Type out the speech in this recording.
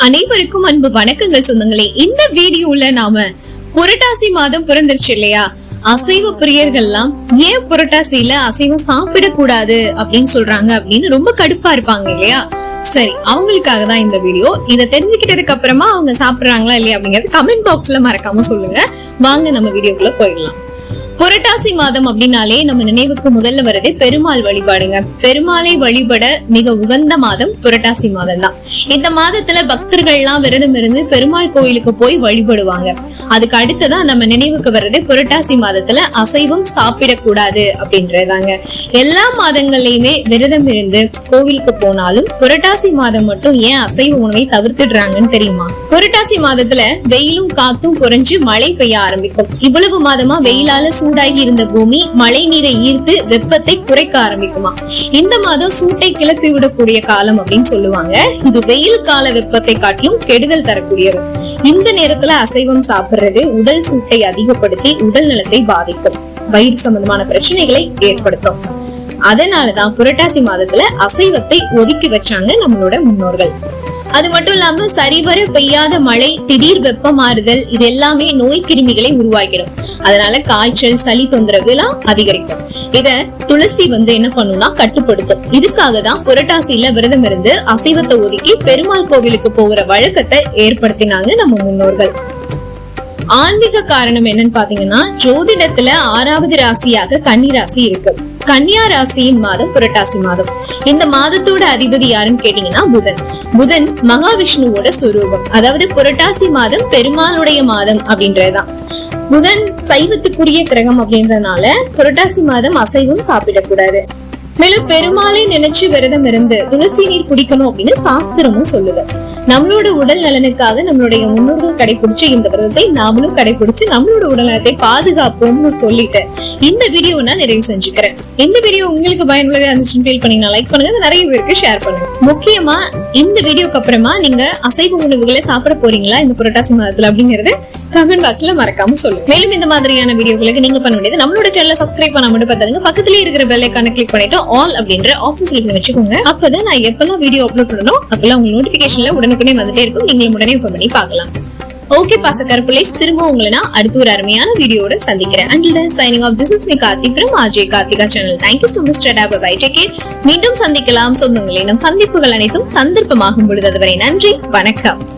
அனைவருக்கும் அன்பு வணக்கங்கள் சொந்தங்களே. இந்த வீடியோல நாம புரட்டாசி மாதம் பிறந்துருச்சு இல்லையா? அசைவ பிரியர்கள்லாம் ஏன் புரட்டாசியில அசைவம் சாப்பிடக்கூடாது அப்படின்னு சொல்றாங்க அப்படின்னு ரொம்ப கடுப்பா இருப்பாங்க இல்லையா? சரி, அவங்களுக்காக தான் இந்த வீடியோ. இதை தெரிஞ்சுக்கிட்டதுக்கு அப்புறமா அவங்க சாப்பிடுறாங்களா இல்லையா அப்படிங்கறது கமெண்ட் பாக்ஸ்ல மறக்காம சொல்லுங்க. வாங்க நம்ம வீடியோக்குள்ள போயிடலாம். புரட்டாசி மாதம் அப்படின்னாலே நம்ம நினைவுக்கு முதல்ல வரதே பெருமாள் வழிபாடுங்க. பெருமாளை வழிபட மிக உகந்த மாதம் புரட்டாசி மாதம் தான். இந்த மாதத்துல பக்தர்கள் எல்லாம் விரதம் இருந்து பெருமாள் கோயிலுக்கு போய் வழிபடுவாங்க. அதுக்கு அடுத்துதான் நம்ம நினைவுக்கு வர்றது புரட்டாசி மாதத்துல அசைவம் சாப்பிடக்கூடாது அப்படின்றதாங்க. எல்லா மாதங்கள்லயுமே விரதம் இருந்து கோவிலுக்கு போனாலும் புரட்டாசி மாதம் மட்டும் ஏன் அசைவ உணவை தவிர்த்துடுறாங்கன்னு தெரியுமா? புரட்டாசி மாதத்துல வெயிலும் காத்தும் குறைஞ்சு மழை பெய்ய ஆரம்பிக்கும். இவ்வளவு மாதமா வெயிலால சூடாகி இருந்த பூமி மழை நீரை ஈர்த்து வெப்பத்தை குறைக்க ஆரம்பிக்குமா. இந்த மாதம் சூட்டை கிளப்பி விடக்கூடிய காலம் அப்படின்னு சொல்லுவாங்க. இது வெயில் கால வெப்பத்தை காட்டிலும் கெடுதல் தரக்கூடியது. இந்த நேரத்துல அசைவம் சாப்பிடுறது உடல் சூட்டை அதிகப்படுத்தி உடல் நலத்தை பாதிக்கும், வயிறு சம்பந்தமான பிரச்சனைகளை ஏற்படுத்தும். அதனாலதான் புரட்டாசி மாதத்துல அசைவத்தை ஒதுக்கி வச்சாங்க நம்மளோட முன்னோர்கள். அது மட்டும் இல்லாம சரிவர பெய்யாத மழை, திடீர் வெப்ப மாறுதல், இது எல்லாமே நோய் கிருமிகளை உருவாக்கிடும். அதனால காய்ச்சல், சளி தொந்தரவு எல்லாம் அதிகரிக்கும். இத துளசி என்ன பண்ணும்னா கட்டுப்படுத்தும். இதுக்காக தான் புரட்டாசியில விரதம் இருந்து அசைவத்தை ஒதுக்கி பெருமாள் கோவிலுக்கு போகிற வழக்கத்தை ஏற்படுத்தினாங்க நம்ம முன்னோர்கள். ஆன்மீக காரணம் என்னன்னு பாத்தீங்கன்னா, ஜோதிடத்துல 6வது ராசியாக கன்னி ராசி இருக்கு. கன்னியா ராசியின் மாதம் புரட்டாசி மாதம். இந்த மாதத்தோட அதிபதி யாருன்னு கேட்டீங்கன்னா புதன். புதன் மகாவிஷ்ணுவோட சொரூபம். அதாவது புரட்டாசி மாதம் பெருமாளுடைய மாதம் அப்படின்றதுதான். புதன் சைவத்துக்குரிய கிரகம் அப்படின்றதுனால புரட்டாசி மாதம் அசைவம் சாப்பிடக்கூடாது. மேலும் பெருமாளை நினைச்சு விரதம் இருந்து துளசி நீர் குடிக்கணும் அப்படின்னு சாஸ்திரமும் சொல்லுது. நம்மளோட உடல் நலனுக்காக நம்மளுடைய முன்னோர்கள் கடைபிடிச்சு இந்த விரதத்தை நாமளும் கடைபிடிச்சு நம்மளோட உடல் நலத்தை பாதுகாப்போம்னு சொல்லிட்டு இந்த வீடியோ நான் நிறைவு செஞ்சுக்கிறேன். இந்த வீடியோ உங்களுக்கு பயனுள்ளதா இருந்துச்சுன்னு ஃபீல் பண்ணீங்கன்னா லைக் பண்ணுங்க, நிறைய பேருக்கு ஷேர் பண்ணுங்க. முக்கியமா இந்த வீடியோக்கு அப்புறமா நீங்க அசைவ உணவுகளை சாப்பிட போறீங்களா இந்த புரட்டாசி மாதத்துல அப்படிங்கறது கமெண்ட் பாக்ஸ்ல மறக்காம சொல்லுங்க. மேலும் இந்த மாதிரியான வீடியோக்களுக்கு நீங்க பண்ண வேண்டியது நம்மளோட சேனலை சப்ஸ்கிரைப் பண்ண மட்டும் பார்த்தாங்க, பக்கத்துலயே இருக்கிற பெல் ஐகானை கிளிக் பண்ணிட்டு ஆல் அப்படின்ற ஆப்ஷன் செலக்ட் பண்ணி வச்சுக்கோங்க. அப்பதான் நான் எப்பெல்லாம் வீடியோ அப்லோட் பண்ணணும் அப்பெல்லாம் உங்க நோட்டிபிகேஷன்ல உடனுக்குடனே வந்துட்டே இருக்கும். நீங்களும் உடனே ஓபன் பண்ணி பார்க்கலாம். ஓகே பாசக்கருப்புலேஸ், திரும்ப உங்களை நான் அடுத்த ஒரு அருமையான வீடியோட சந்திக்கிறேன். Until then, signing off. This is me Karthi from RJ Karthika channel. Thank you so much. Bye bye. Take care. மீண்டும் சந்திக்கலாம் சொந்தங்களே. நம் சந்திப்புகள் அனைத்தும் சந்தர்ப்பமாகும் பொழுது அதுவரை நன்றி, வணக்கம்.